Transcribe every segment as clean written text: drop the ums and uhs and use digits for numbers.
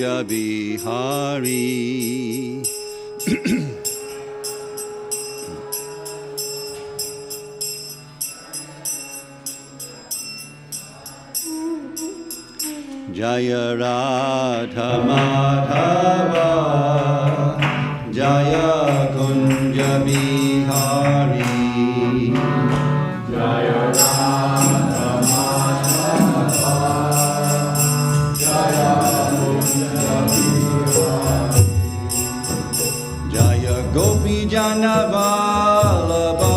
Kunja Bihari. Jaya Radha Madhava, Jaya Kunja Bihari. Jaya Radha Madhava, Jaya Kunja Bihari. Jaya Gopi Jana Vallabha,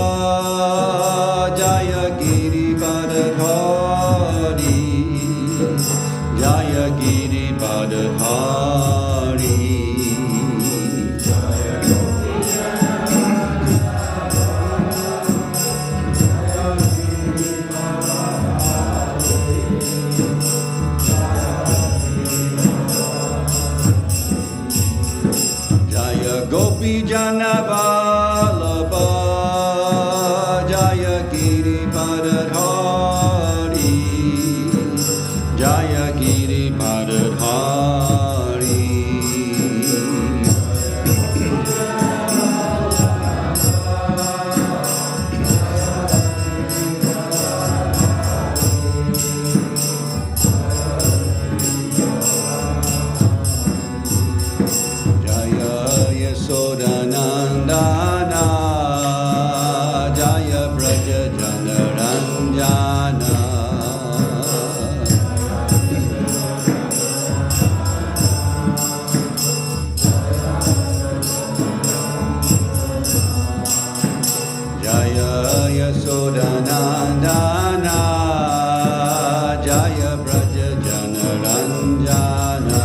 Jaya Giripadhari, Jaya Giripadhari. Gopi Jana Vallabha, Jaya Giripadhari, Jaya Giripadhari. Sodanandana, Jaya Braja Janaranjana. Jaya Yasodanandana, Jaya Braja Janaranjana.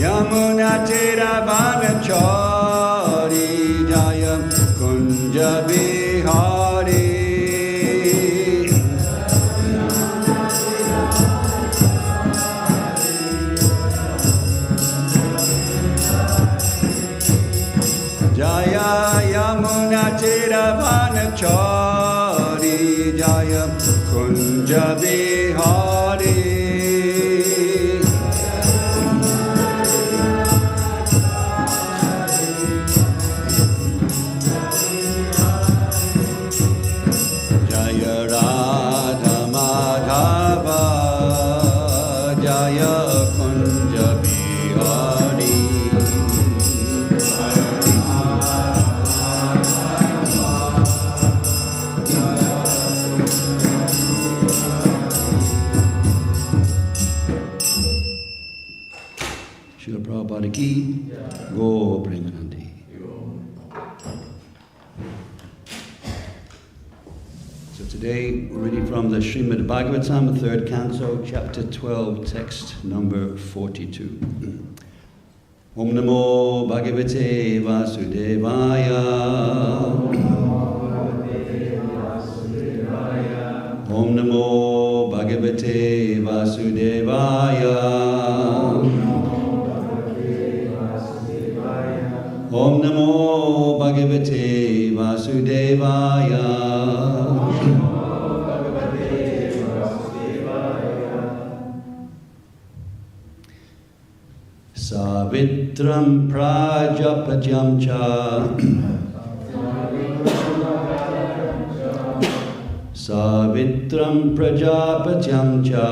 Yamuna Tiravanachari, Jaya Kunja Bihari. Jaya Yamuna Tiravanachari, Jaya Kunja Bihari. Go Premanandi. So today we're reading from the Śrimad Bhāgavatam, 3rd Canto, chapter 12, text number 42. Om Namo Bhagavate Vasudevaya. Om Namo Bhagavate Vasudevaya. Om Namo Bhagavate Vasudevaya. Savitram Prajapatyam Cha Savitram Prajapatyam Cha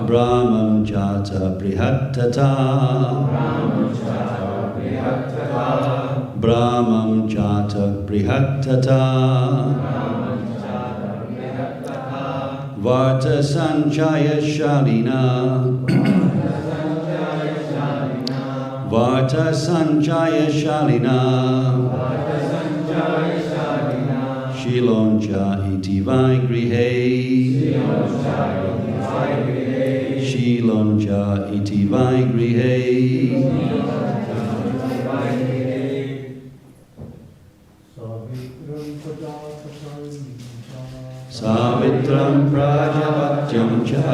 Brahmam Jata Brihattata Brahmam Jata Brihattata Varta Sanchaya Shalina Varta Sanchaya Shalina Shiloncha iti vaigrihe Shiloncha iti vaigrihe Savitram Prajapatyam Cha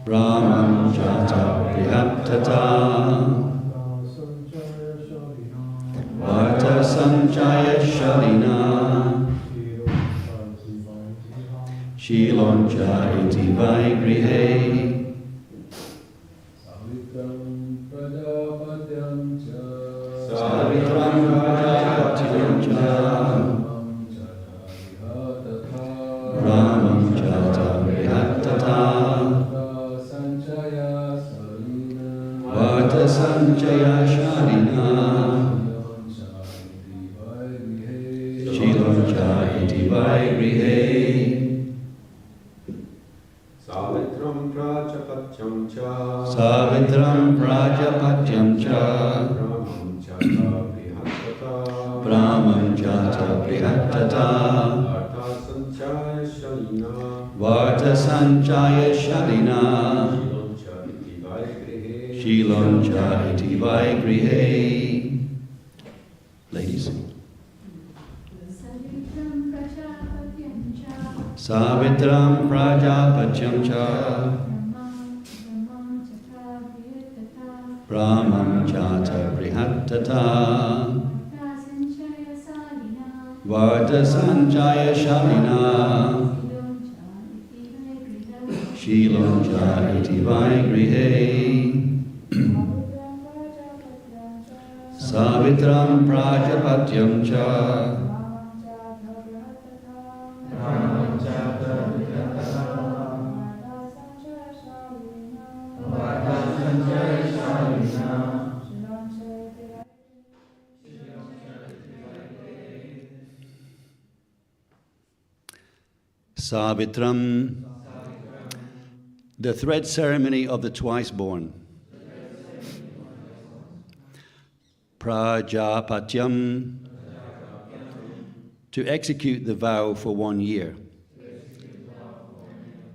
Brahman Jata Prihattata Vata Sanchaya Shalina Shiloncha iti Vaigrihe Savitram Prajapatyam Cha Brahman Jata Prihattata Vata Sanchaya Shalina Shiloncha iti Vaigrihe Savitram Prajapatyam Cha Savitram Prajapatyam Cha Brahman Jata Prihattata Vata Sanchaya Shalina Shiloncha iti Vaigrihe. Ladies. Savitram Prajapatyam Cha Brahman Jata Prihattata Vata Sanchaya Shalina Shiloncha iti Vaigrihe. Savitram Prajapatyam Cha Savitram, the thread ceremony of the twice born. Prajapatyam, to execute the vow for 1 year.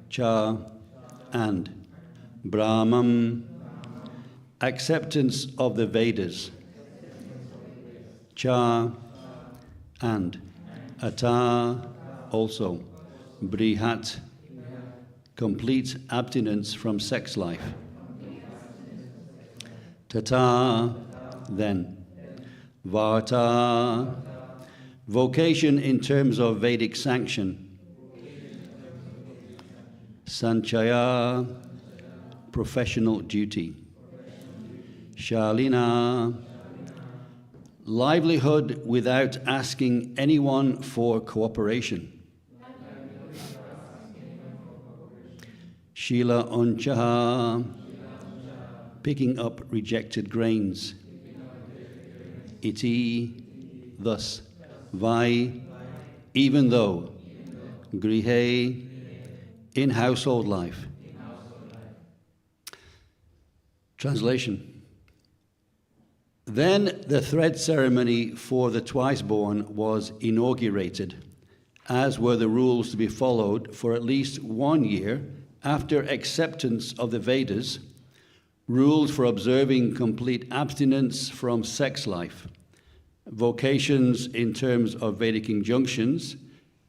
Cha, and. Brahmam, acceptance of the Vedas. Cha, and. Ata, also. Brihat, complete abstinence from sex life. Tata, then. Vata, vocation in terms of Vedic sanction. Sanchaya, professional duty. Shalina, livelihood without asking anyone for cooperation. Shila Onchaha, picking up rejected grains. Iti, thus. Vai, even though. Grihe, in household life. Translation. Then the thread ceremony for the twice-born was inaugurated, as were the rules to be followed for at least 1 year after acceptance of the Vedas, rules for observing complete abstinence from sex life, vocations in terms of Vedic injunctions,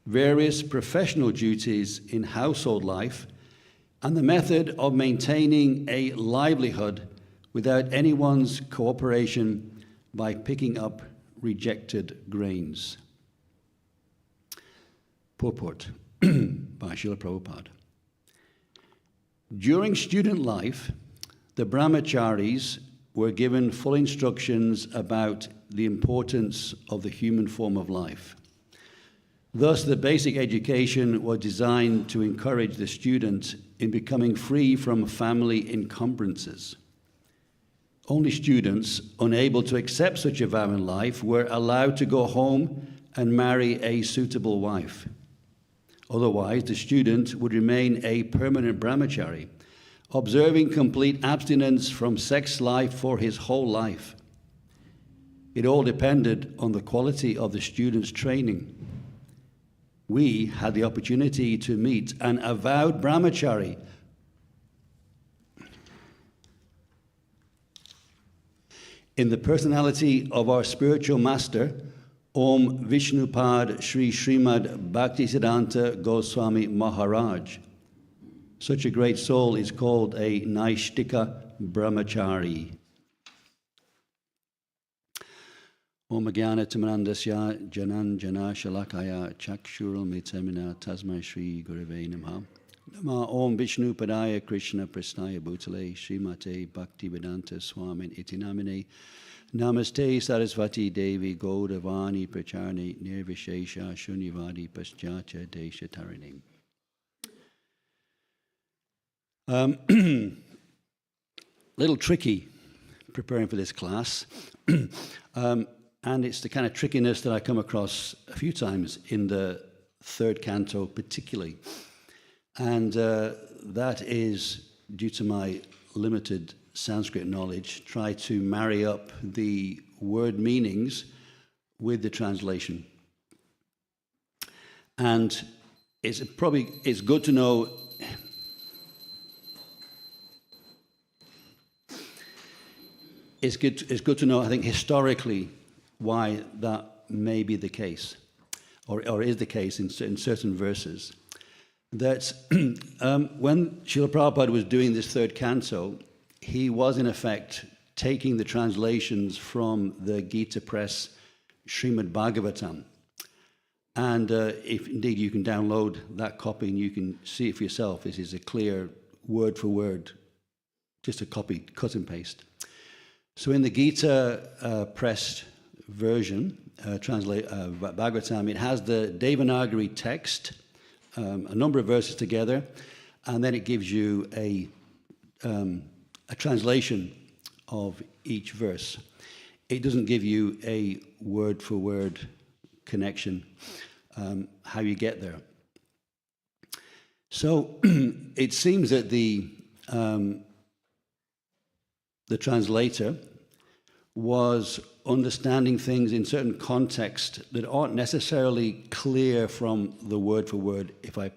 various professional duties in household life, and the method of maintaining a livelihood without anyone's cooperation by picking up rejected grains. Purport by Srila Prabhupada. During student life, the brahmacharis were given full instructions about the importance of the human form of life. Thus, the basic education was designed to encourage the student in becoming free from family encumbrances. Only students unable to accept such a vow in life were allowed to go home and marry a suitable wife. Otherwise, the student would remain a permanent brahmachari, observing complete abstinence from sex life for his whole life. It all depended on the quality of the student's training. We had the opportunity to meet an avowed brahmachari in the personality of our spiritual master, Om Vishnupad Sri Śrimad Bhaktisiddhanta Goswami Maharaj. Such a great soul is called a Naishtika Brahmachari. Om Jnana Timirandasya Janan Jana Shalakaya Chakshurul Mitamina Tasmai Shri Gurave Namaha. Nama Om Vishnu Padaya Krishna Prasnaya Bhutale Srimate Bhaktivedanta Swamin Iti Namine Namaste Sarasvati Devi Gaudavani Pracharni Nirvishesha Shunyavadi Paschatya Desha Tarinim. Little tricky preparing for this class. And it's the kind of trickiness that I come across a few times in the third canto particularly. And that is due to my limited Sanskrit knowledge, try to marry up the word meanings with the translation. And it's good to know it's good to know, I think, historically why that may be the case, or is the case in certain verses. That when Srila Prabhupada was doing this third canto, he was in effect taking the translations from the Gita Press Śrimad Bhāgavatam. And if indeed you can download that copy and you can see it for yourself, this is a clear word for word, just a copy, cut and paste. So in the Gita pressed version, Bhagavatam, it has the Devanagari text, a number of verses together, and then it gives you a translation of each verse. It doesn't give you a word-for-word connection, how you get there. So it seems that the translator was understanding things in certain context that aren't necessarily clear from the word for word, if I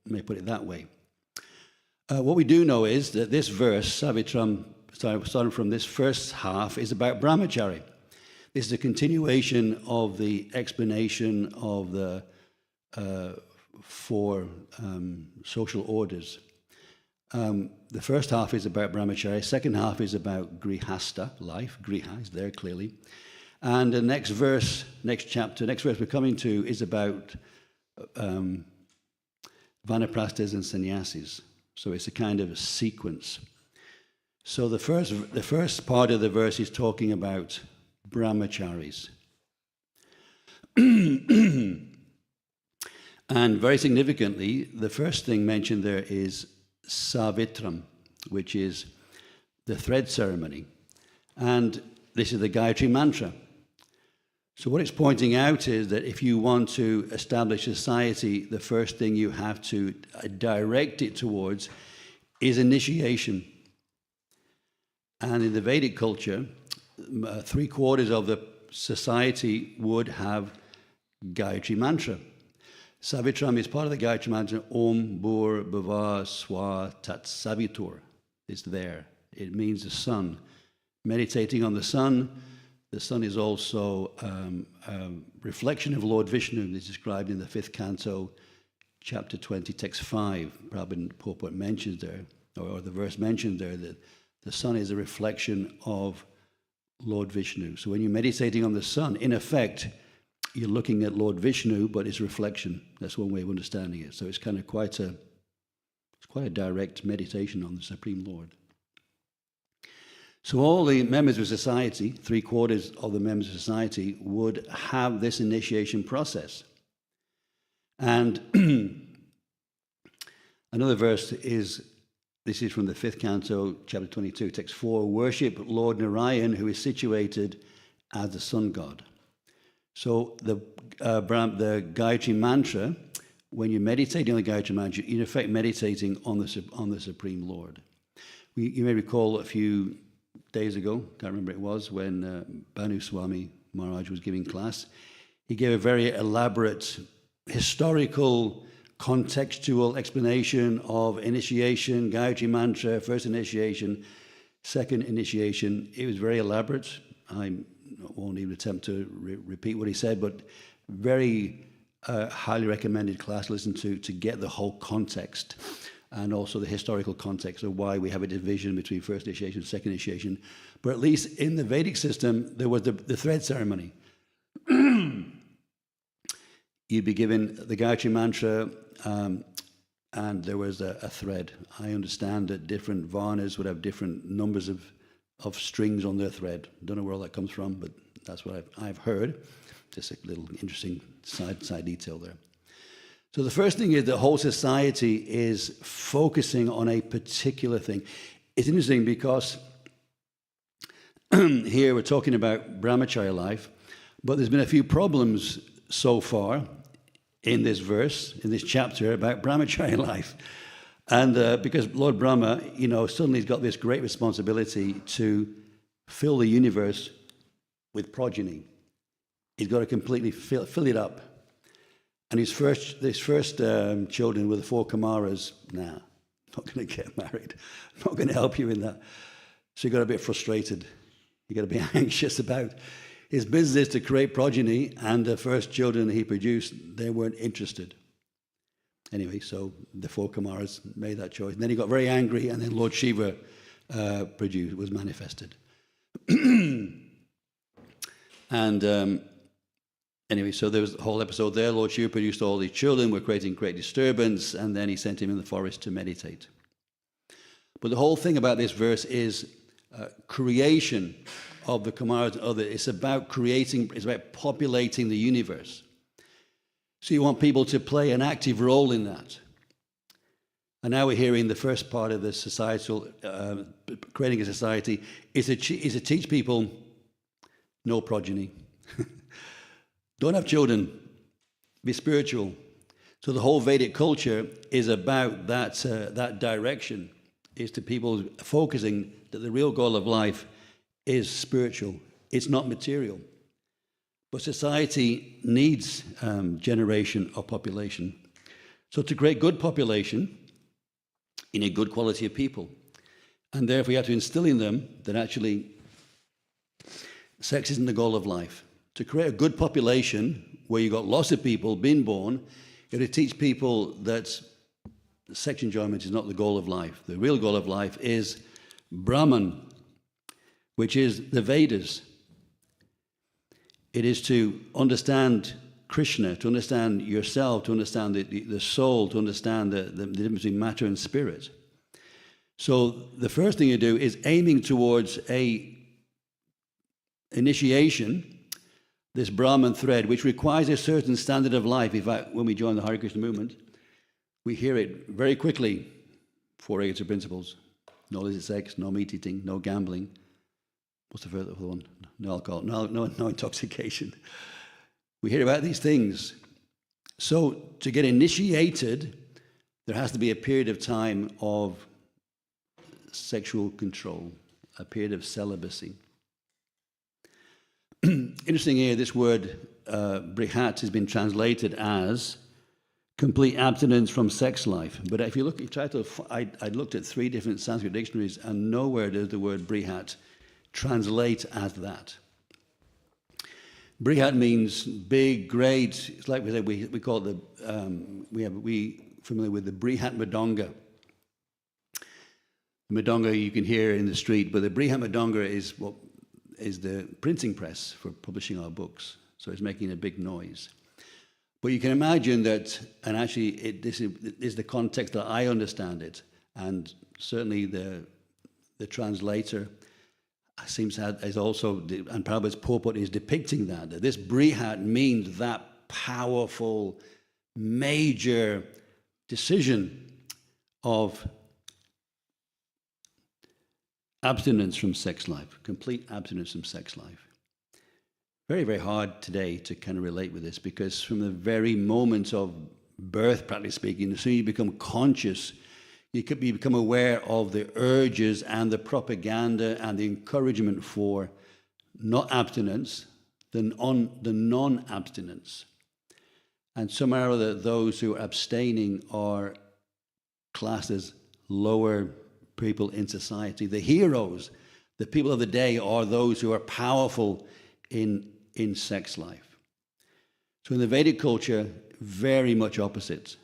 may put it that way. What we do know is that this verse, Savitram, starting from this first half, is about brahmachari. This is a continuation of the explanation of the four social orders. The first half is about brahmachari, second half is about grihasta, life, griha is there clearly. And the next verse we're coming to is about vanaprasthas and sannyasis. So it's a kind of a sequence. So the first part of the verse is talking about brahmacharis. And very significantly, the first thing mentioned there is Savitram, which is the thread ceremony. And this is the Gayatri mantra. So what it's pointing out is that if you want to establish a society, the first thing you have to direct it towards is initiation. And in the Vedic culture, 3/4 of the society would have Gayatri mantra. Savitram is part of the Gayatri mantra, Om Bhur Bhava Swa Tat Savitur. It's there. It means the sun. Meditating on the sun. The sun is also a reflection of Lord Vishnu. It's described in the 5th canto, chapter 20, text 5. Prabhupada mentions there, or the verse mentions there, that the sun is a reflection of Lord Vishnu. So when you're meditating on the sun, in effect, you're looking at Lord Vishnu, but it's reflection. That's one way of understanding it. So it's kind of quite a direct meditation on the Supreme Lord. So all the members of society, 3/4 of the members of society, would have this initiation process. And another verse is, this is from the 5th canto, chapter 22, text 4, worship Lord Narayan, who is situated as the sun god. So the Gayatri mantra, when you're meditating on the Gayatri mantra, you're in effect meditating on the Supreme Lord. You may recall a few days ago, can't remember it was, when Bhanu Swami Maharaj was giving class, he gave a very elaborate historical, contextual explanation of initiation, Gayatri mantra, first initiation, second initiation. It was very elaborate. I won't even attempt to repeat what he said, but very highly recommended class to listen to get the whole context and also the historical context of why we have a division between first initiation and second initiation. But at least in the Vedic system, there was the thread ceremony. You'd be given the Gayatri mantra, and there was a thread. I understand that different varnas would have different numbers of strings on their thread. Don't know where all that comes from, but that's what I've heard. Just a little interesting side detail there. So the first thing is the whole society is focusing on a particular thing. It's interesting because here we're talking about brahmacharya life, but there's been a few problems so far in this verse, in this chapter about brahmacharya life. And because Lord Brahma, suddenly he's got this great responsibility to fill the universe with progeny. He's got to completely fill it up. And his first children were the 4 Kumaras. Nah, not going to get married. Not going to help you in that. So he got a bit frustrated. He got a bit anxious about his business to create progeny, and the first children he produced, they weren't interested. Anyway, so the 4 Kumaras made that choice. And then he got very angry, and then Lord Shiva was manifested. And anyway, so there was a whole episode there. Lord Shiva produced all these children, were creating great disturbance, and then he sent him in the forest to meditate. But the whole thing about this verse is creation of the Kumaras and others. It's about populating the universe. So you want people to play an active role in that. And now we're hearing the first part of the societal, creating a society, is to teach people no progeny. Don't have children. Be spiritual. So the whole Vedic culture is about that direction, is to people focusing that the real goal of life is spiritual. It's not material. But society needs generation of population. So to create good population, you need good quality of people. And therefore you have to instill in them that actually sex isn't the goal of life. To create a good population where you've got lots of people being born, you have to teach people that sex enjoyment is not the goal of life. The real goal of life is Brahman, which is the Vedas. It is to understand Krishna, to understand yourself, to understand the soul, to understand the difference between matter and spirit. So the first thing you do is aiming towards a initiation, this Brahman thread, which requires a certain standard of life. In fact, when we join the Hare Krishna movement, we hear it very quickly. 4 Agates principles. No illicit sex, no meat eating, no gambling. What's the further one? No alcohol, no intoxication. We hear about these things. So to get initiated, there has to be a period of time of sexual control, a period of celibacy. Interesting here, this word brihat has been translated as complete abstinence from sex life. But if you look, I looked at 3 different Sanskrit dictionaries, and nowhere does the word brihat translate as that. Brihat means big, great. It's like we said, we call it we familiar with the Brihat Madonga. The Madonga you can hear in the street, but the Brihat Madonga is the printing press for publishing our books. So it's making a big noise. But you can imagine that, and actually this is the context that I understand it, and certainly the translator seems to have, is also, and Prabhupada's purport is depicting that this brihat means that powerful, major decision of abstinence from sex life, complete abstinence from sex life. Very, very hard today to kind of relate with this, because from the very moment of birth, practically speaking, as soon as you become conscious, you become aware of the urges and the propaganda and the encouragement for not abstinence, the non-abstinence. And somehow those who are abstaining are classed as lower people in society. The heroes, the people of the day, are those who are powerful in sex life. So in the Vedic culture, very much opposite.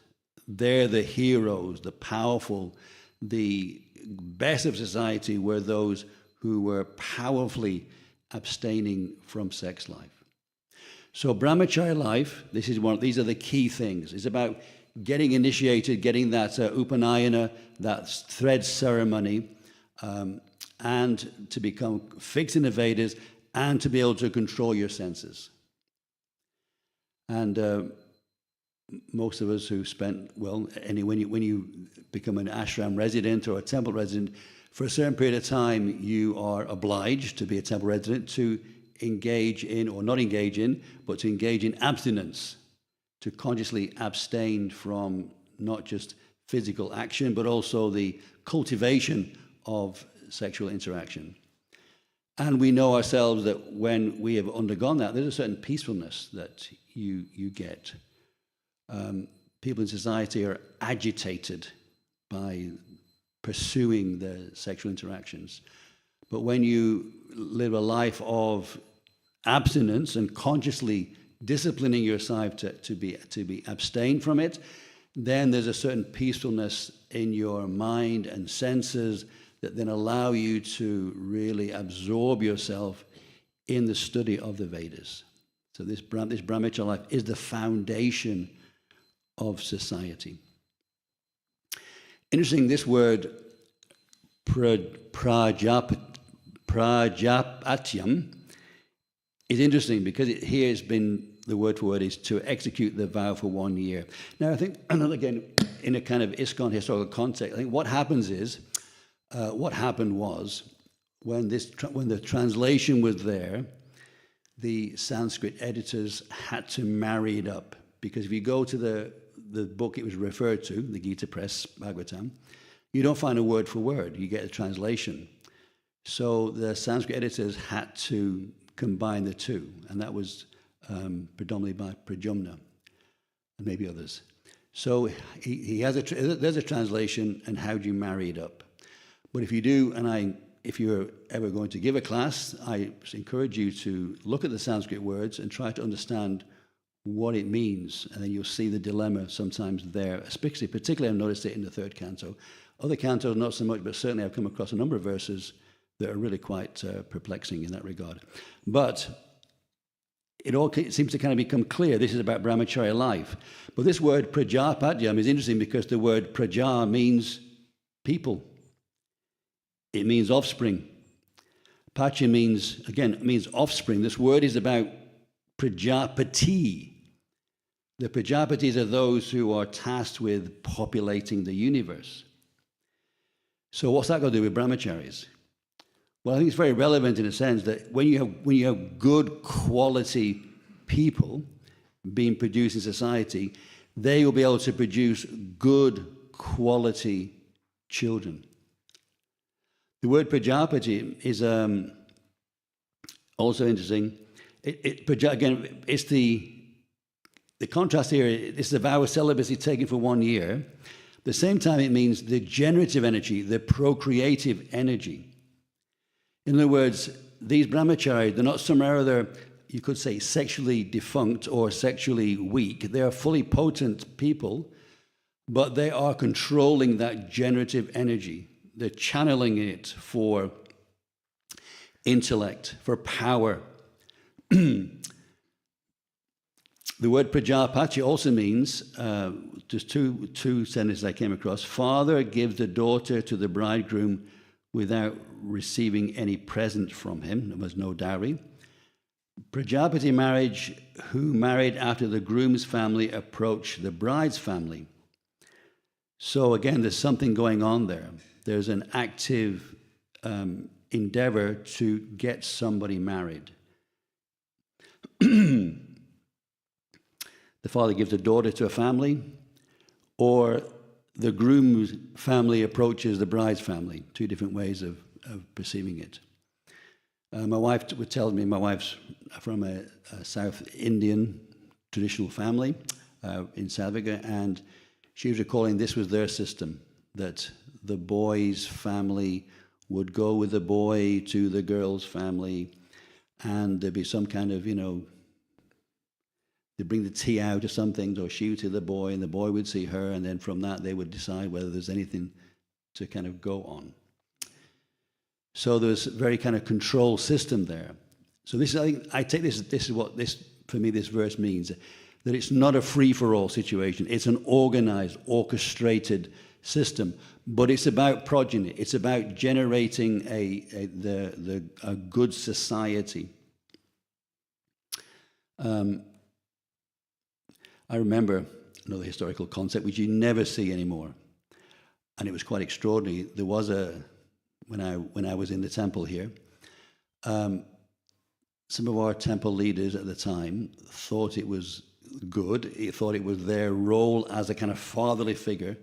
they're the heroes, the powerful, the best of society were those who were powerfully abstaining from sex life. So brahmacharya life, these are the key things. It's about getting initiated, getting that upanayana, that thread ceremony, and to become fixed in the Vedas, and to be able to control your senses. And most of us who spent, when you become an ashram resident or a temple resident, for a certain period of time, you are obliged to be a temple resident to engage in, or not engage in, but to engage in abstinence, to consciously abstain from not just physical action, but also the cultivation of sexual interaction. And we know ourselves that when we have undergone that, there's a certain peacefulness that you get. People in society are agitated by pursuing the sexual interactions. But when you live a life of abstinence and consciously disciplining yourself to be abstained from it, then there's a certain peacefulness in your mind and senses that then allow you to really absorb yourself in the study of the Vedas. So this brahmacharya life is the foundation of society. Interesting, this word prajapatyam is interesting because here has been, the word for word is to execute the vow for 1 year. Now I think, again, in a kind of ISKCON historical context, I think what happened was, when the translation was there, the Sanskrit editors had to marry it up. Because if you go to the book it was referred to, the Gita Press, Bhāgavatam, you don't find a word for word, you get a translation. So the Sanskrit editors had to combine the two, and that was predominantly by Pradyumna, and maybe others. So he has there's a translation, and how do you marry it up? But if you do, if you're ever going to give a class, I encourage you to look at the Sanskrit words and try to understand what it means, and then you'll see the dilemma sometimes there. Particularly I've noticed it in the third canto. Other cantos, not so much, but certainly I've come across a number of verses that are really quite perplexing in that regard. But it all seems to kind of become clear. This is about brahmacharya life. But this word prajapatyam is interesting because the word praja means people. It means offspring. Pacha means offspring. This word is about prajapati. The Prajapatis are those who are tasked with populating the universe. So what's that got to do with brahmacharis? Well, I think it's very relevant in a sense that when you have good quality people being produced in society, they will be able to produce good quality children. The word Prajapati is also interesting. Again, it's the contrast here. This is a vow of celibacy taken for 1 year. At the same time, it means the generative energy, the procreative energy. In other words, these brahmacharis, they're not some other, you could say, sexually defunct or sexually weak. They are fully potent people, but they are controlling that generative energy. They're channeling it for intellect, for power. The word Prajapati also means, just two sentences I came across. Father gives the daughter to the bridegroom without receiving any present from him. There was no dowry. Prajapati marriage, who married after the groom's family approached the bride's family. So again, there's something going on there. There's an active endeavor to get somebody married. The father gives a daughter to a family, or the groom's family approaches the bride's family. Two different ways of perceiving it. My wife would tell me, my wife's from a South Indian traditional family in South Africa, and she was recalling this was their system, that the boy's family would go with the boy to the girl's family, and there'd be some kind of, They'd bring the tea out or something, or she would see the boy, and the boy would see her, and then from that they would decide whether there's anything to kind of go on. So there was a very kind of control system there. So this, I take this is what this, for me, this verse means, that it's not a free-for-all situation. It's an organized, orchestrated system, but it's about progeny. It's about generating a good society. I remember another historical concept which you never see anymore, and it was quite extraordinary. There was when I was in the temple here, some of our temple leaders at the time thought it was good. He thought it was their role as a kind of fatherly figure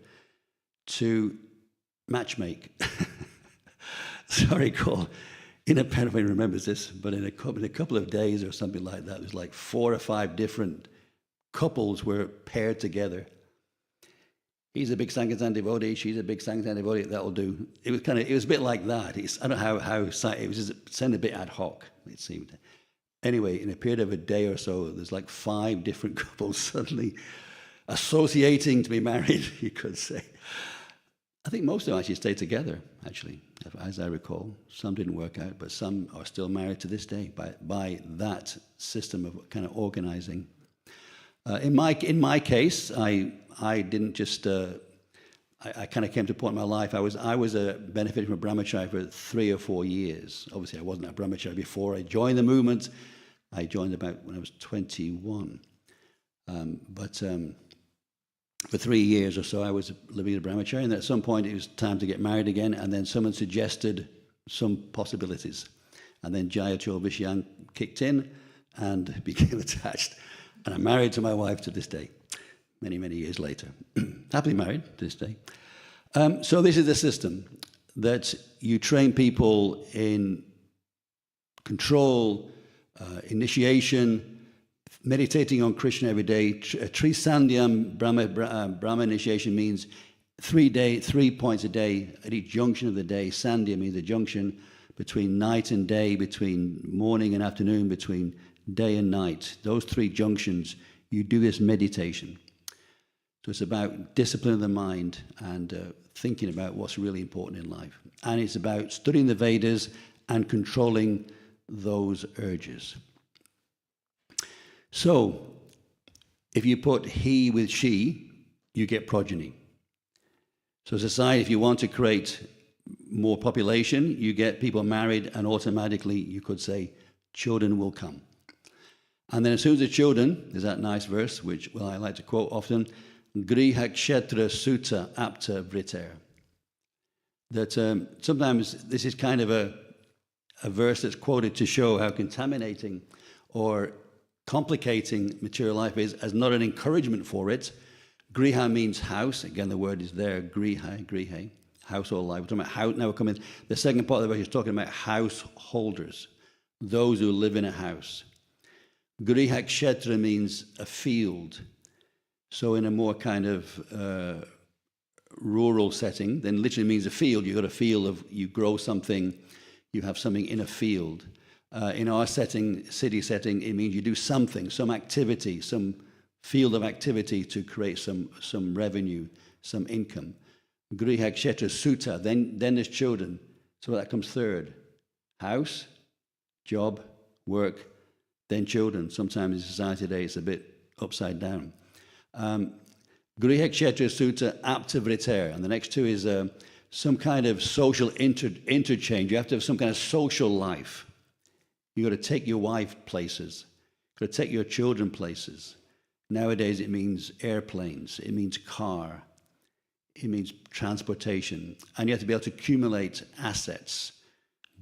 to matchmake. So I recall, I don't know if anybody remembers this, but in a couple of days or something like that, there's like 4 or 5 different couples were paired together. He's a big Sankirtan devotee, she's a big Sankirtan devotee, that'll do. It was a bit like that. I don't know how it was just sounded a bit ad hoc, it seemed. Anyway, in a period of a day or so, there's like 5 different couples suddenly associating to be married, you could say. I think most of them actually stayed together, actually, as I recall. Some didn't work out, but some are still married to this day by that system of kind of organizing. In my case, I didn't just. I kind of came to a point in my life. I was benefiting from brahmacharya for 3 or 4 years. Obviously, I wasn't a brahmacharya before I joined the movement. I joined about when I was 21. But for 3 years or so, I was living in a brahmacharya. And at some point, it was time to get married again. And then someone suggested some possibilities. And then Jaya Chol kicked in and became attached. And I'm married to my wife to this day, many, many years later. Happily married to this day. So this is the system, that you train people in control, initiation, meditating on Krishna every day. Trisandyam Brahma initiation means 3 points a day at each junction of the day. Sandhya means a junction between night and day, between morning and afternoon, between day and night. Those 3 junctions, you do this meditation. So it's about discipline of the mind and thinking about what's really important in life. And it's about studying the Vedas and controlling those urges. So if you put he with she, you get progeny. So society, if you want to create more population, you get people married, and automatically you could say children will come. And then as soon as the children, there's that nice verse, which I like to quote often, Griha Kshetra Sutta Apta Vriter. That sometimes this is kind of a verse that's quoted to show how contaminating or complicating material life is, as not an encouragement for it. Griha means house. Again, the word is there, grihe, household life. We're talking about house. Now we're coming, the second part of the verse is talking about householders, those who live in a house. Griha Kshetra means a field. So in a more kind of rural setting, then literally means a field. You've got a field of, you grow something, you have something in a field. In our setting, city setting, it means you do something, some activity, some field of activity to create some revenue, some income. Griha Kshetra Sutta, then there's children. So that comes third. House, job, work, then children. Sometimes in society today it's a bit upside down. Griha Kshetra Sutta Apta Vriter. And the next 2 is some kind of social interchange. You have to have some kind of social life. You've got to take your wife places. You've got to take your children places. Nowadays it means airplanes. It means car. It means transportation. And you have to be able to accumulate assets,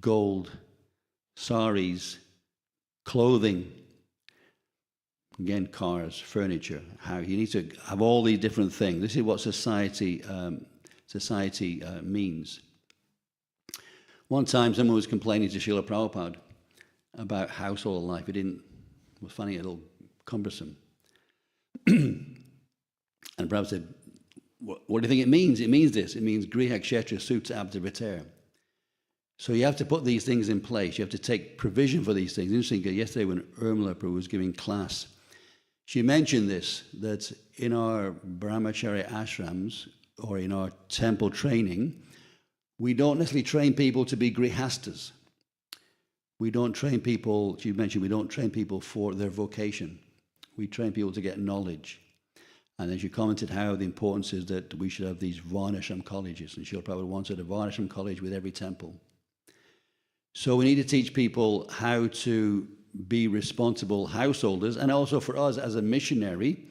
gold, saris, clothing, again, cars, furniture. How you need to have all these different things. This is what society means. One time, someone was complaining to Srila Prabhupada about household life. It was finding it a little cumbersome. And Prabhupada said, what do you think it means? It means this. It means Griha Kshetra Sutta Apta Vriter. So you have to put these things in place. You have to take provision for these things. Interesting, yesterday when Urmila Prabhu was giving class, She mentioned this, that in our brahmachari ashrams, or in our temple training, we don't necessarily train people to be grihastas. We don't train people, she mentioned, we don't train people for their vocation. We train people to get knowledge. And then she commented how the importance is that we should have these Varnashram colleges, and she'll probably want a Varnashram college with every temple. So we need to teach people how to be responsible householders, and also for us as a missionary,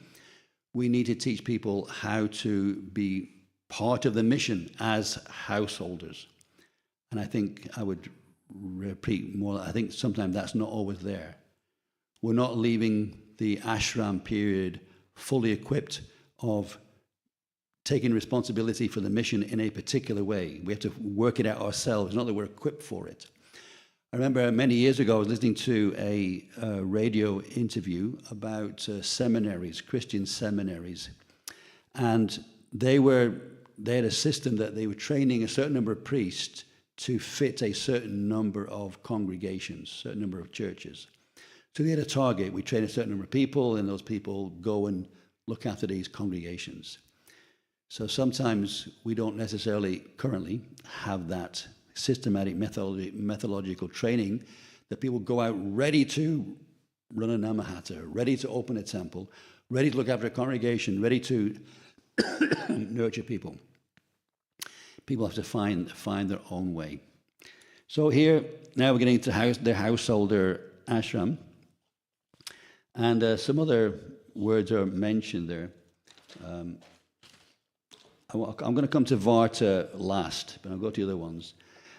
we need to teach people how to be part of the mission as householders. And I think I would repeat more, I think sometimes that's not always there. We're not leaving the ashram period fully equipped of taking responsibility for the mission in a particular way. We have to work it out ourselves. It's not that we're equipped for it. I remember many years ago, I was listening to a radio interview about seminaries, Christian seminaries. And they had a system that they were training a certain number of priests to fit a certain number of congregations, a certain number of churches. So they had a target. We train a certain number of people, and those people go and look after these congregations. So sometimes we don't necessarily currently have that systematic methodological training that people go out ready to run a Namahata, ready to open a temple, ready to look after a congregation, ready to nurture people. People have to find their own way. So here, now we're getting into the householder ashram. And some other words are mentioned there. I'm going to come to Varta last, but I'll go to the other ones.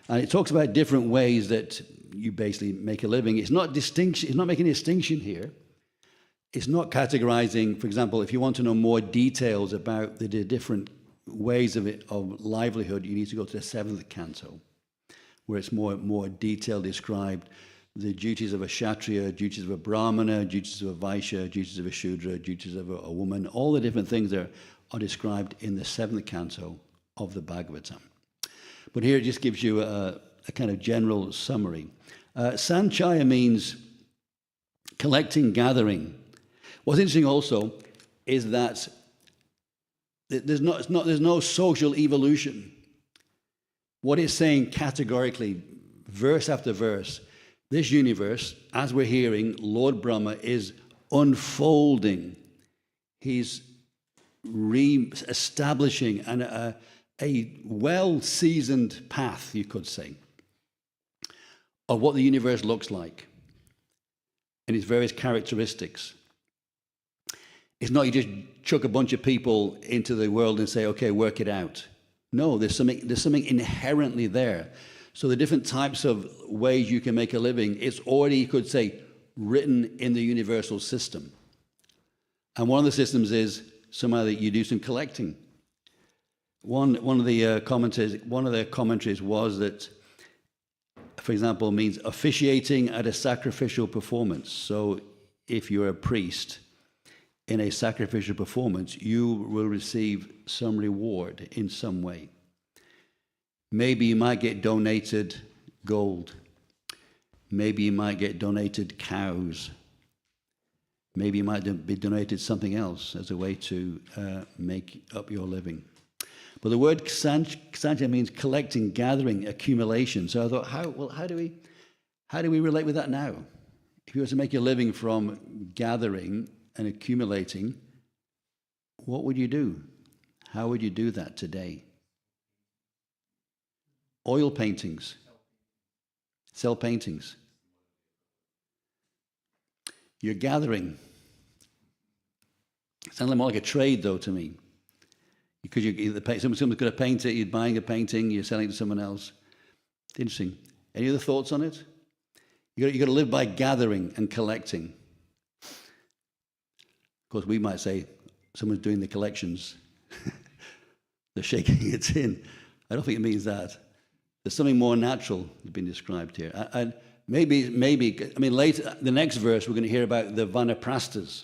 And it talks about different ways that you basically make a living. It's not making a distinction here. It's not categorizing, for example, if you want to know more details about the different ways of livelihood, you need to go to the 7th canto, where it's more detailed described. The duties of a Kshatriya, duties of a Brahmana, duties of a Vaishya, duties of a Shudra, duties of a woman, all the different things there are described in the 7th canto of the Bhāgavatam. But here it just gives you a kind of general summary. Sanchaya means collecting, gathering. What's interesting also is that there's no social evolution. What it's saying categorically, verse after verse, this universe, as we're hearing, Lord Brahma is unfolding. He's re-establishing a well-seasoned path, you could say, of what the universe looks like and its various characteristics. It's not you just chuck a bunch of people into the world and say, okay, work it out. No, there's something inherently there. So the different types of ways you can make a living, it's already, you could say, written in the universal system. And one of the systems is somehow that you do some collecting. One of the commentaries was that, for example, means officiating at a sacrificial performance. So if you're a priest in a sacrificial performance, you will receive some reward in some way. Maybe you might get donated gold. Maybe you might get donated cows. Maybe you might be donated something else as a way to make up your living. But the word sanchaya means collecting, gathering, accumulation. So I thought, how do we relate with that now? If you were to make your living from gathering and accumulating, what would you do? How would you do that today? Oil paintings. Sell paintings. You're gathering. Sounds more like a trade, though, to me. Because someone's going to paint it, you're buying a painting, you're selling it to someone else. It's interesting. Any other thoughts on it? You've got to live by gathering and collecting. Of course, we might say someone's doing the collections. They're shaking it in. I don't think it means that. There's something more natural that's been described here. And maybe, later, the next verse, we're going to hear about the vanaprasthas.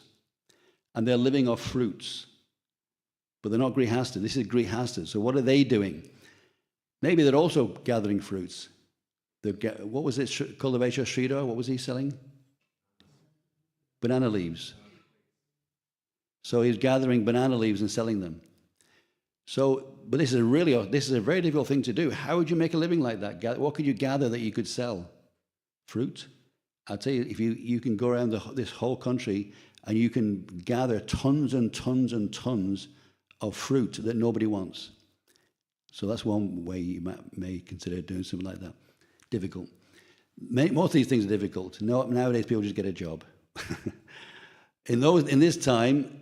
And they're living off fruits. But they're not grihastas. This is grihastas. So what are they doing? Maybe they're also gathering fruits. What was it? Kultivesha Sridhar, what was he selling? Banana leaves. So he was gathering banana leaves and selling them. But this is a very difficult thing to do. How would you make a living like that? What could you gather that you could sell? Fruit? I'll tell you, if you can go around this whole country and you can gather tons and tons and tons of fruit that nobody wants. So that's one way you may consider doing something like that. Difficult. Most of these things are difficult. Nowadays, people just get a job. In this time,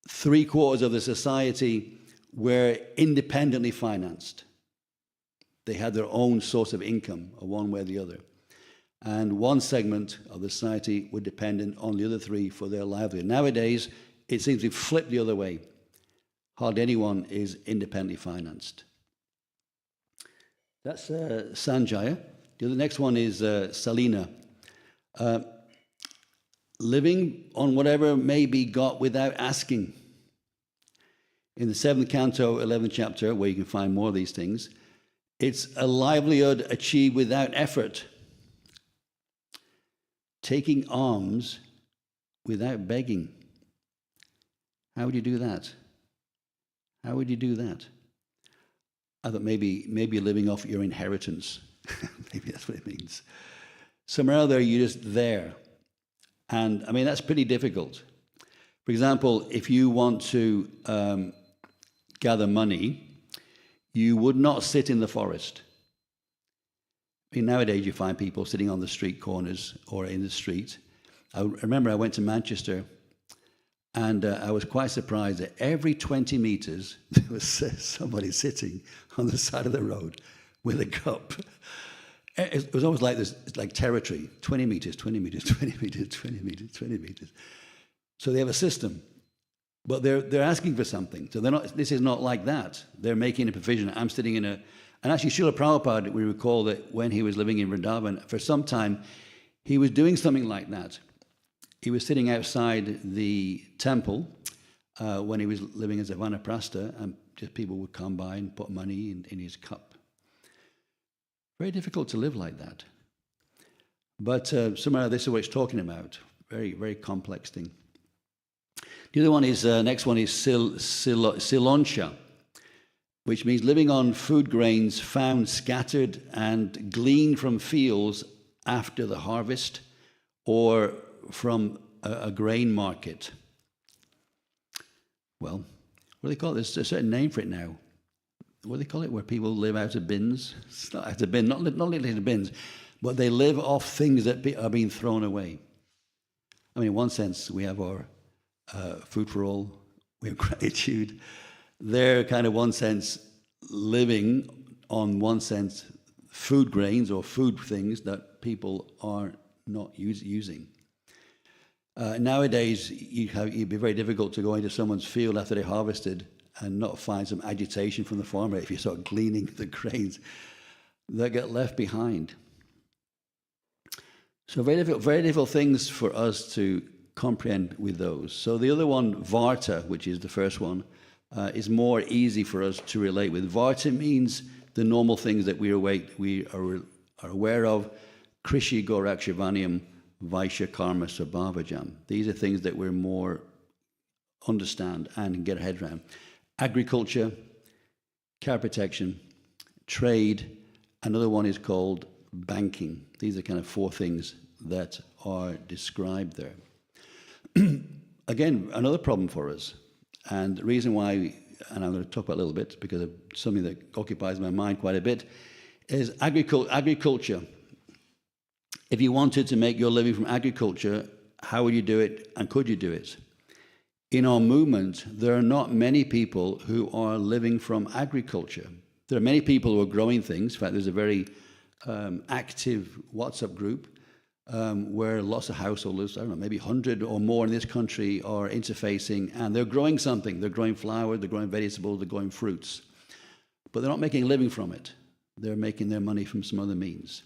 3/4 of the society were independently financed. They had their own source of income, or one way or the other. And one segment of the society were dependent on the other three for their livelihood. Nowadays, it seems to be flipped the other way. Hardly anyone is independently financed. That's Sanjaya. The next one is Salina. Living on whatever may be got without asking. In the 7th Canto, 11th chapter, where you can find more of these things, it's a livelihood achieved without effort. Taking alms without begging. How would you do that? How would you do that? I thought maybe you're living off your inheritance. Maybe that's what it means. Somewhere out there, you're just there. And I mean, that's pretty difficult. For example, if you want to gather money, you would not sit in the forest. I mean, nowadays you find people sitting on the street corners or in the street. I remember I went to Manchester, and I was quite surprised that every 20 meters there was somebody sitting on the side of the road with a cup. It was almost like this, it's like territory, 20 meters, 20 meters, 20 meters, 20 meters, 20 meters. So they have a system, but they're asking for something. So this is not like that. They're making a provision. I'm sitting in and actually Srila Prabhupada, we recall that when he was living in Vrindavan, for some time, he was doing something like that. He was sitting outside the temple when he was living as a Vanaprastha, and just people would come by and put money in his cup. Very difficult to live like that. But somehow this is what it's talking about. Very, very complex thing. The other one is, next one is Silonsha, which means living on food grains found scattered and gleaned from fields after the harvest or from a grain market. Well, what do they call it? There's a certain name for it now. What do they call it? Where people live out of bins? It's not out of bins, not literally out of bins, but they live off things that are being thrown away. I mean, in one sense, we have our food for all, we have gratitude. They're kind of, one sense, living on, one sense, food grains or food things that people are not using. Nowadays, it'd be very difficult to go into someone's field after they harvested and not find some agitation from the farmer if you start gleaning the grains that get left behind. So very difficult things for us to comprehend with those. So the other one, Varta, which is the first one, is more easy for us to relate with. Varta means the normal things that we are aware of. Krishi Gorakshivaniam Vaishya Karma Sabhavajam. These are things that we're more understand and get our head around. Agriculture, cow protection, trade. Another one is called banking. These are kind of four things that are described there. Again, another problem for us. And the reason why, and I'm going to talk about a little bit because of something that occupies my mind quite a bit, is agriculture. If you wanted to make your living from agriculture, how would you do it and could you do it? In our movement, there are not many people who are living from agriculture. There are many people who are growing things. In fact, there's a very active WhatsApp group where lots of householders, I don't know, maybe 100 or more in this country are interfacing, and they're growing something. They're growing flour, they're growing vegetables, they're growing fruits. But they're not making a living from it. They're making their money from some other means.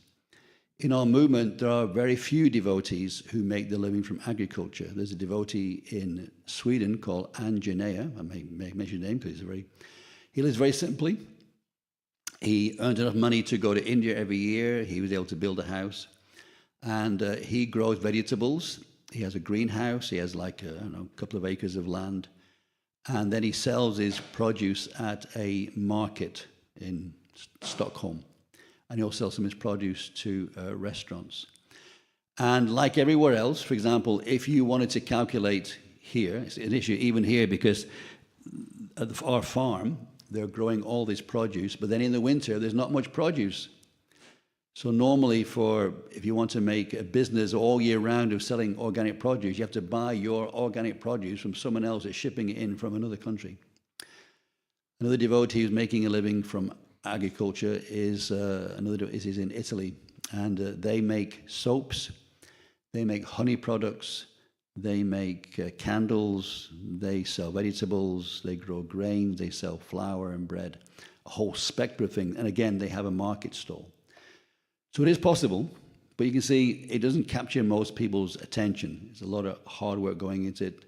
In our movement, there are very few devotees who make their living from agriculture. There's a devotee in Sweden called Anjaneya. I may mention his name because he lives very simply. He earned enough money to go to India every year. He was able to build a house. And he grows vegetables. He has a greenhouse. He has like a couple of acres of land. And then he sells his produce at a market in Stockholm. And he'll sell some of his produce to restaurants. And like everywhere else, for example, if you wanted to calculate here, it's an issue even here because at our farm, they're growing all this produce, but then in the winter, there's not much produce. So normally if you want to make a business all year round of selling organic produce, you have to buy your organic produce from someone else that's shipping it in from another country. Another devotee who's making a living from agriculture is in Italy, and they make soaps, they make honey products, they make candles, they sell vegetables, they grow grains, they sell flour and bread, a whole spectrum of things. And again, they have a market stall. So it is possible, but you can see it doesn't capture most people's attention. There's a lot of hard work going into it.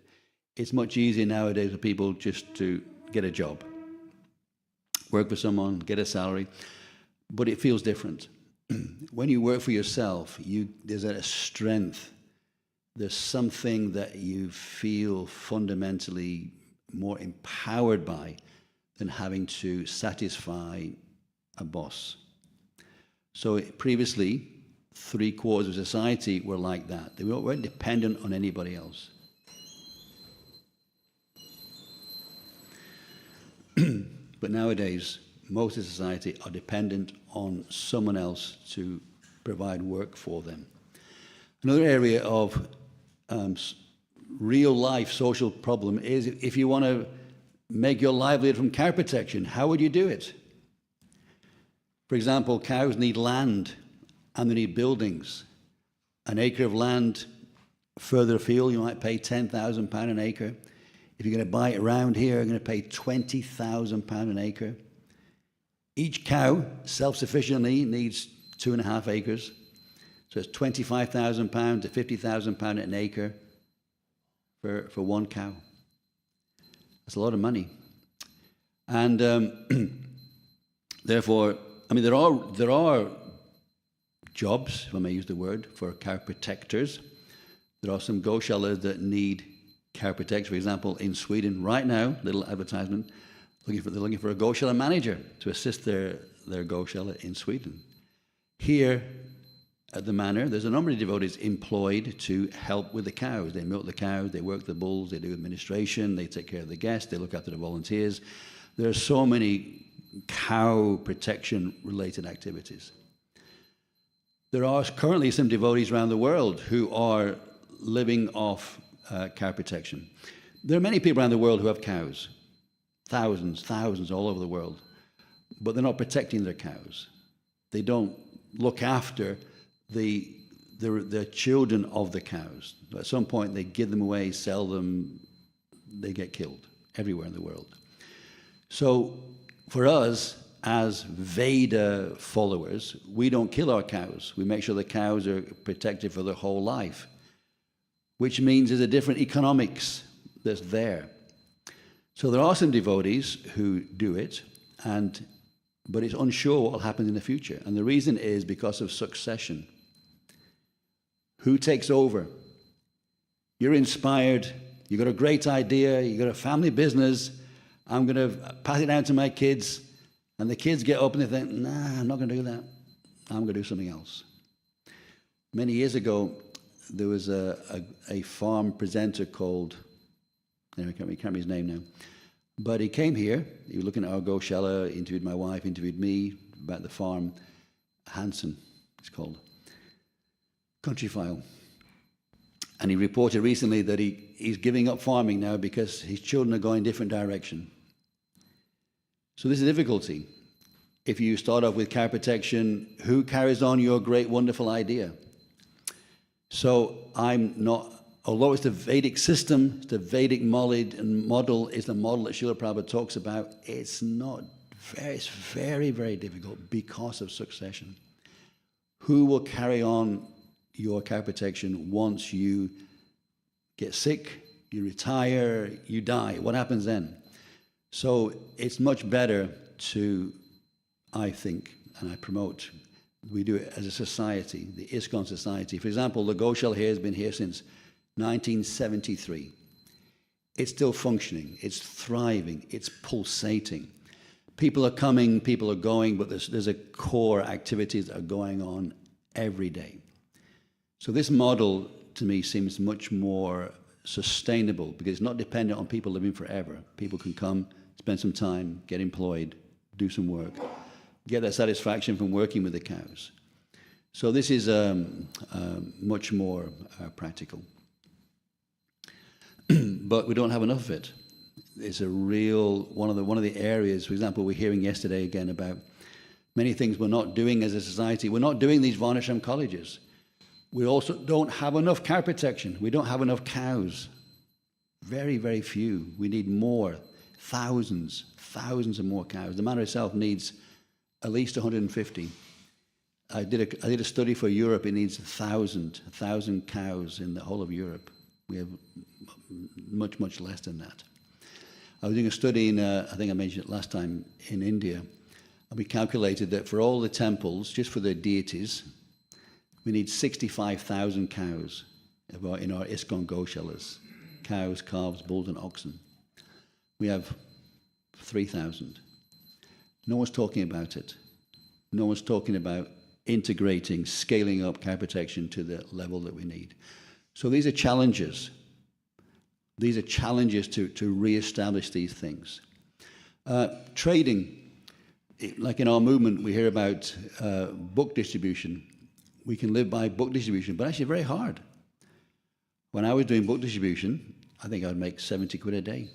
It's much easier nowadays for people just to get a job, work for someone, get a salary, but it feels different. When you work for yourself, there's a strength. There's something that you feel fundamentally more empowered by than having to satisfy a boss. So previously, 3/4 of society were like that. They weren't dependent on anybody else. But nowadays, most of society are dependent on someone else to provide work for them. Another area of real-life social problem is if you want to make your livelihood from cow protection, how would you do it? For example, cows need land and they need buildings. An acre of land further afield, you might pay £10,000 an acre. If you're going to buy it around here, you're going to pay £20,000 an acre. Each cow, self-sufficiently, needs 2.5 acres. So it's £25,000 to £50,000 an acre for one cow. That's a lot of money. And therefore, I mean, there are jobs, if I may use the word, for cow protectors. There are some goshalas that need cow protection. For example, in Sweden, right now, little advertisement, they're looking for a goshala manager to assist their goshala in Sweden. Here at the manor, there's a number of devotees employed to help with the cows. They milk the cows, they work the bulls, they do administration, they take care of the guests, they look after the volunteers. There are so many cow protection related activities. There are currently some devotees around the world who are living off cow protection. There are many people around the world who have cows, thousands all over the world, but they're not protecting their cows. They don't look after the children of the cows. At some point they give them away, sell them, they get killed everywhere in the world. So for us, as Veda followers, we don't kill our cows. We make sure the cows are protected for their whole life, which means there's a different economics that's there. So there are some devotees who do it, but it's unsure what will happen in the future. And the reason is because of succession. Who takes over? You're inspired, you've got a great idea, you've got a family business, I'm going to pass it down to my kids, and the kids get up and they think, nah, I'm not going to do that. I'm going to do something else. Many years ago, there was a farm presenter called, I can't remember his name now, but he came here, he was looking at our goshala, interviewed my wife, interviewed me about the farm. Hansen, it's called. Country File. And he reported recently that he's giving up farming now because his children are going a different direction. So this is a difficulty. If you start off with cow protection, who carries on your great, wonderful idea? So I'm not, although it's the Vedic system, the Vedic model is the model that Srila Prabhupada talks about, it's very, very difficult because of succession. Who will carry on your cow protection once you get sick, you retire, you die? What happens then? So it's much better to, I think, and I promote, we do it as a society, the ISKCON society. For example, the Goshala here has been here since 1973. It's still functioning, it's thriving, it's pulsating. People are coming, people are going, but there's a core activities that are going on every day. So this model, to me, seems much more sustainable because it's not dependent on people living forever. People can come, spend some time, get employed, do some work, get that satisfaction from working with the cows. So this is much more practical. But we don't have enough of it. It's a real, one of the areas, for example, we're hearing yesterday again about many things we're not doing as a society. We're not doing these Varnashram colleges. We also don't have enough cow protection. We don't have enough cows. Very, very few. We need more. Thousands of more cows. The manor itself needs at least 150. I did a study for Europe. It needs 1,000 cows in the whole of Europe. We have much, much less than that. I was doing a study in, I think I mentioned it last time, in India, and we calculated that for all the temples, just for the deities, we need 65,000 cows in our ISKCON Goshalas. Cows, calves, bulls, and oxen. We have 3,000. No one's talking about it. No one's talking about integrating, scaling up cow protection to the level that we need. So these are challenges. These are challenges to re-establish these things. Trading, like in our movement, we hear about book distribution. We can live by book distribution, but actually very hard. When I was doing book distribution, I think I would make 70 quid a day.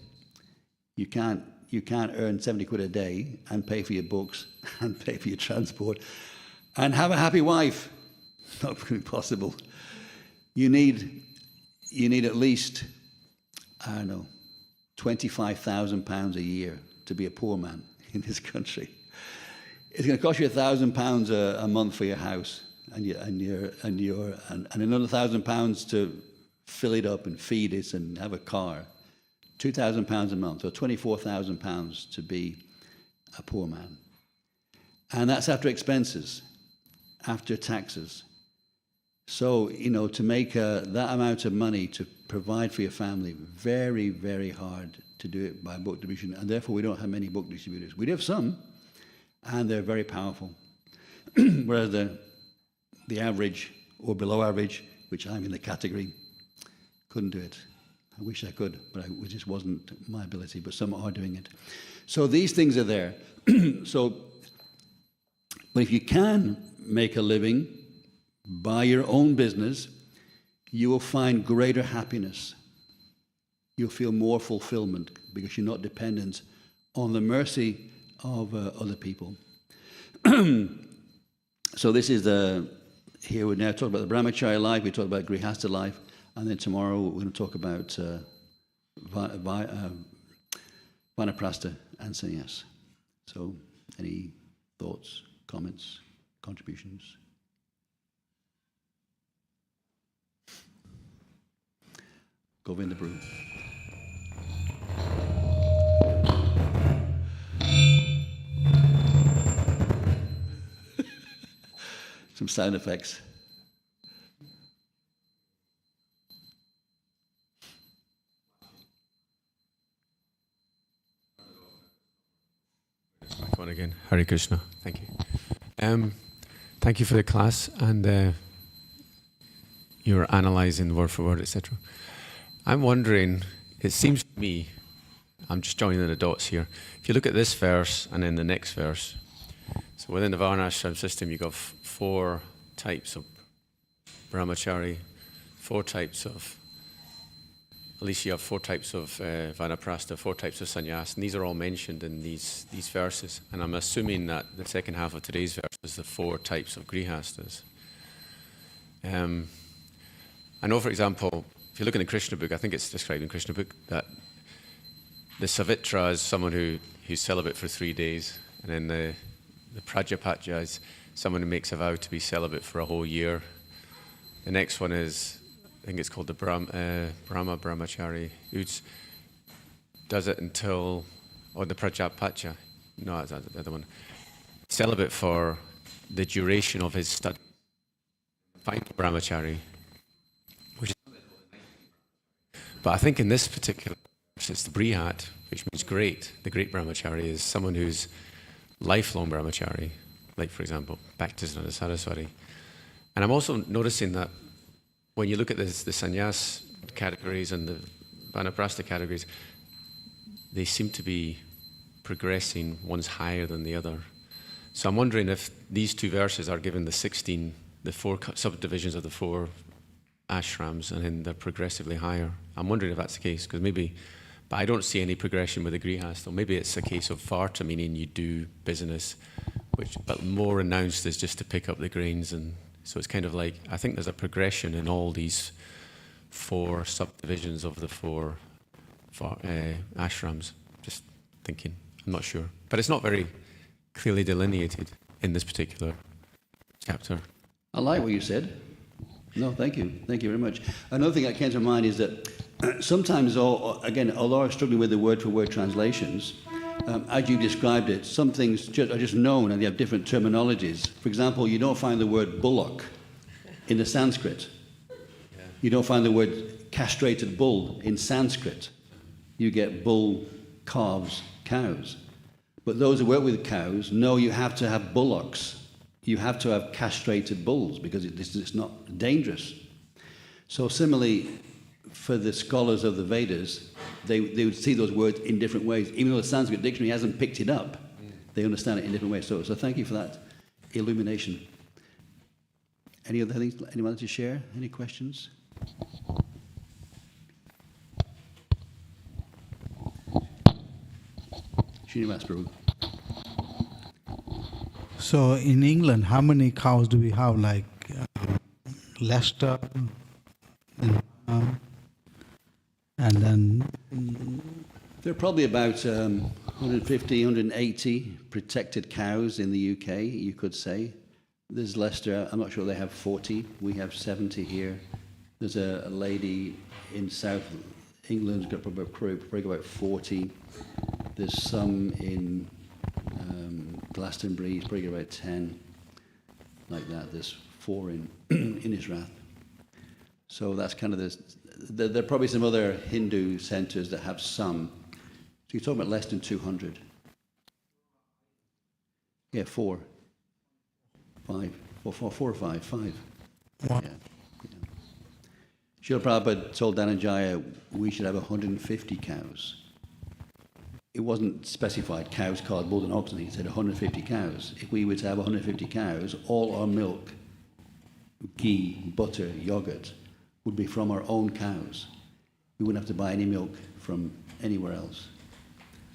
You can't earn 70 quid a day and pay for your books and pay for your transport and have a happy wife. Not really possible. You need at least, I don't know, £25,000 a year to be a poor man in this country. It's going to cost you £1,000 a month for your house and another £1,000 to fill it up and feed it and have a car. £2,000 a month, or £24,000 to be a poor man. And that's after expenses, after taxes. So, to make that amount of money to provide for your family, very, very hard to do it by book distribution, and therefore we don't have many book distributors. We do have some, and they're very powerful. Whereas the average or below average, which I'm in the category, couldn't do it. I wish I could, but it just wasn't my ability, but some are doing it. So these things are there. But if you can make a living by your own business, you will find greater happiness. You'll feel more fulfillment because you're not dependent on the mercy of other people. So this is here we're now talking about the brahmachari life, we talk about grihastha life, and then tomorrow we're going to talk about vanaprastha and sannyas. So any thoughts, comments, contributions? Govinda Brew. Some sound effects. Back on again. Hare Krishna. Thank you. Thank you for the class and you're analysing word for word, etc. I'm wondering, it seems to me, I'm just joining the dots here. If you look at this verse and then the next verse, so within the Varnashram system, you've got 4 types of brahmachari, 4 types of, at least you have 4 types of vanaprastha, 4 types of sannyas, and these are all mentioned in these verses. And I'm assuming that the second half of today's verse is the 4 types of grihasthas. I know, for example, if you look in the Krishna book, I think it's described in Krishna book, that the Savitra is someone who's celibate for 3 days, and then the Prajapatya is someone who makes a vow to be celibate for a whole year. The next one is, I think it's called the Brahma Brahmachari, who does it until, or the Prajapatya, no, that's the other one, celibate for the duration of his study. Final Brahmachari, which is But I think in this particular, it's the Brihat, which means great. The great brahmachari is someone who's lifelong brahmachari, like, for example, Bhaktisinoda Saraswati. And I'm also noticing that when you look at this, the sannyas categories and the vanaprastha categories, they seem to be progressing, one's higher than the other. So I'm wondering if these two verses are given the four subdivisions of the four ashrams, and then they're progressively higher. I'm wondering if that's the case, because but I don't see any progression with the grihastha. Maybe it's a case of varta, meaning you do business, but more announced as just to pick up the grains, and so it's kind of like, I think there's a progression in all these four subdivisions of the four ashrams. Just thinking, I'm not sure. But it's not very clearly delineated in this particular chapter. I like what you said. No, thank you. Thank you very much. Another thing that came to mind is that sometimes, again, although I'm struggling with the word-for-word translations, as you described it, some things are just known and they have different terminologies. For example, you don't find the word bullock in the Sanskrit. Yeah. You don't find the word castrated bull in Sanskrit. You get bull, calves, cows. But those who work with cows know you have to have bullocks. You have to have castrated bulls because it's not dangerous. So similarly, for the scholars of the Vedas, they would see those words in different ways. Even though the Sanskrit dictionary hasn't picked it up, they understand it in different ways. So thank you for that illumination. Any other things anyone to share? Any questions? Srinivas Prabhu. So in England, how many cows do we have? Like Leicester, and then There are probably about 150, 180 protected cows in the UK, you could say. There's Leicester, I'm not sure they have 40. We have 70 here. There's a lady in South England who's got probably about 40. There's some in Glastonbury, probably about 10, like that. There's 4 in Innisrath. So that's kind of there are probably some other Hindu centres that have some. So you're talking about less than 200. Yeah, 4 or 5. 5. Wow. Yeah. Srila Prabhupada told Dhananjaya we should have 150 cows. It wasn't specified cows, calves, bulls and oxen. He said 150 cows. If we were to have 150 cows, all our milk, ghee, butter, yogurt, would be from our own cows. We wouldn't have to buy any milk from anywhere else.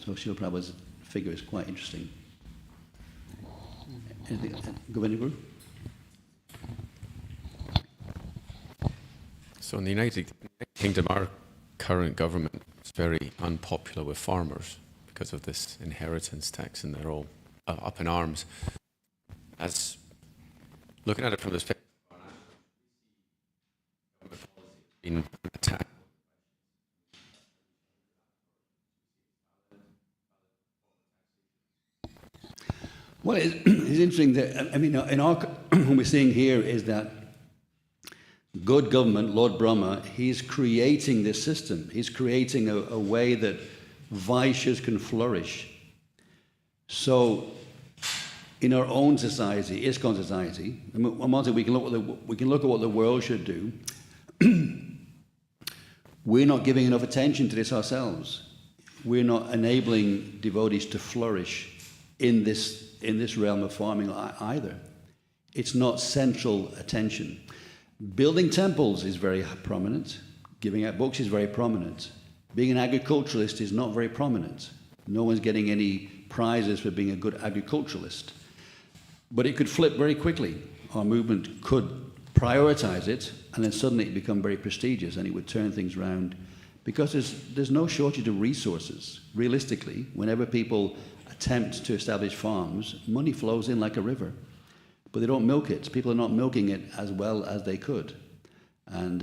So Srila Prabhupada's figure is quite interesting. Anything, Govindaguru? So in the United Kingdom, our current government is very unpopular with farmers because of this inheritance tax, and they're all up in arms. As looking at it from this perspective, being attacked. Well, it's interesting that, I mean, in our, what we're seeing here is that good government, Lord Brahma, he's creating this system. He's creating a way that Vaishyas can flourish. So, in our own society, ISKCON society, we can look at what the world should do. We're not giving enough attention to this ourselves. We're not enabling devotees to flourish in this realm of farming either. It's not central attention. Building temples is very prominent. Giving out books is very prominent. Being an agriculturalist is not very prominent. No one's getting any prizes for being a good agriculturalist. But it could flip very quickly. Our movement could prioritize it, and then suddenly it become very prestigious, and it would turn things around. Because there's no shortage of resources. Realistically, whenever people attempt to establish farms, money flows in like a river. But they don't milk it. People are not milking it as well as they could. And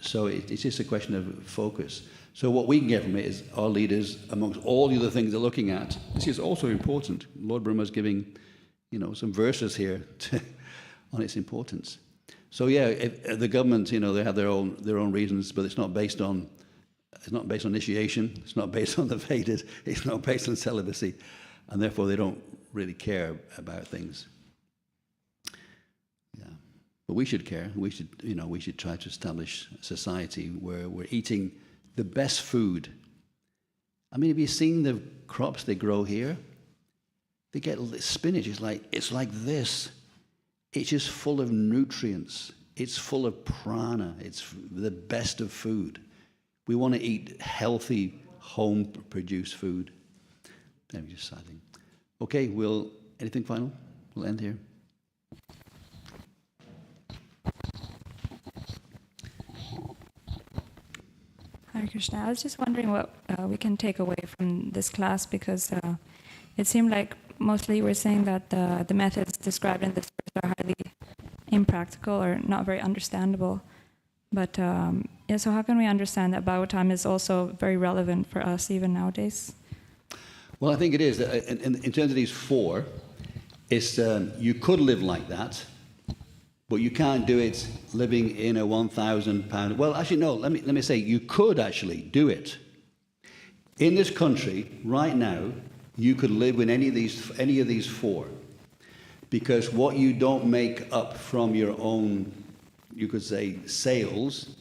so it's just a question of focus. So what we can get from it is our leaders, amongst all the other things they're looking at, this is also important. Lord Brahma's giving, some verses here on its importance. So yeah, if the government, they have their own reasons, but it's not based on It's not based on initiation. It's not based on the Vedas. It's not based on celibacy, and therefore they don't really care about things. Yeah, but we should care. We should try to establish a society where we're eating the best food. I mean, have you seen the crops they grow here? They get spinach. It's like this. It's just full of nutrients. It's full of prana. It's the best of food. We want to eat healthy, home-produced food. Let me just say thing. Okay, anything final? We'll end here. Hare Krishna. I was just wondering what we can take away from this class, because it seemed like mostly you were saying that the methods described in this verse are highly impractical or not very understandable. But so how can we understand that Bhagavatam is also very relevant for us even nowadays? Well, I think it is. In terms of these four, you could live like that, but you can't do it living in a 1,000 pound. Well, actually, no. Let me say you could actually do it. In this country right now, you could live with any of these four, because what you don't make up from your own, you could say, sales,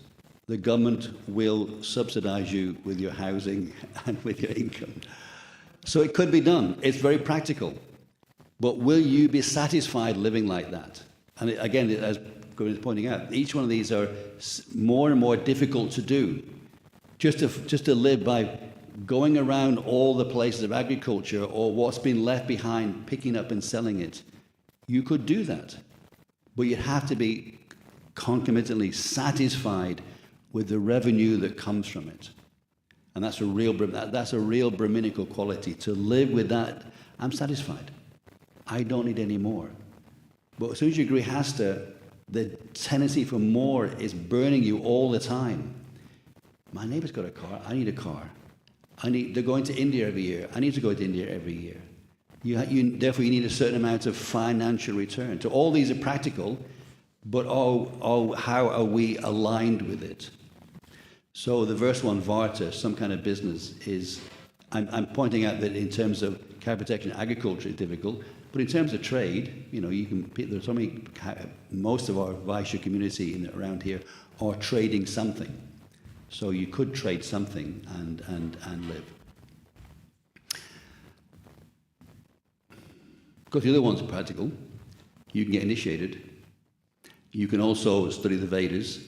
the government will subsidize you with your housing and with your income. So it could be done. It's very practical. But will you be satisfied living like that? And again, as Govind is pointing out, each one of these are more and more difficult to do. Just to live by going around all the places of agriculture or what's been left behind, picking up and selling it. You could do that. But you have to be concomitantly satisfied with the revenue that comes from it. And that's a real Brahminical quality, to live with that. I'm satisfied. I don't need any more. But as soon as you grihasta, the tendency for more is burning you all the time. My neighbor's got a car. I need a car. They're going to India every year. I need to go to India every year. Therefore, you need a certain amount of financial return. So all these are practical, but how are we aligned with it? So the verse 1, Varta, some kind of business, is... I'm pointing out that in terms of cow protection, agriculture is difficult, but in terms of trade, there's so many... Most of our Vaishya community around here are trading something. So you could trade something and live. Of course, the other ones are practical. You can get initiated. You can also study the Vedas,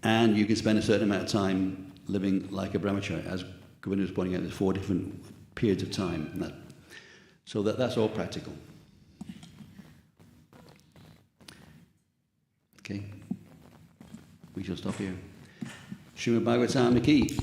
and you can spend a certain amount of time living like a brahmachari. As Govinda was pointing out, there's 4 different periods of time. So that's all practical. Okay, we shall stop here. Śrimad Bhāgavatam ki.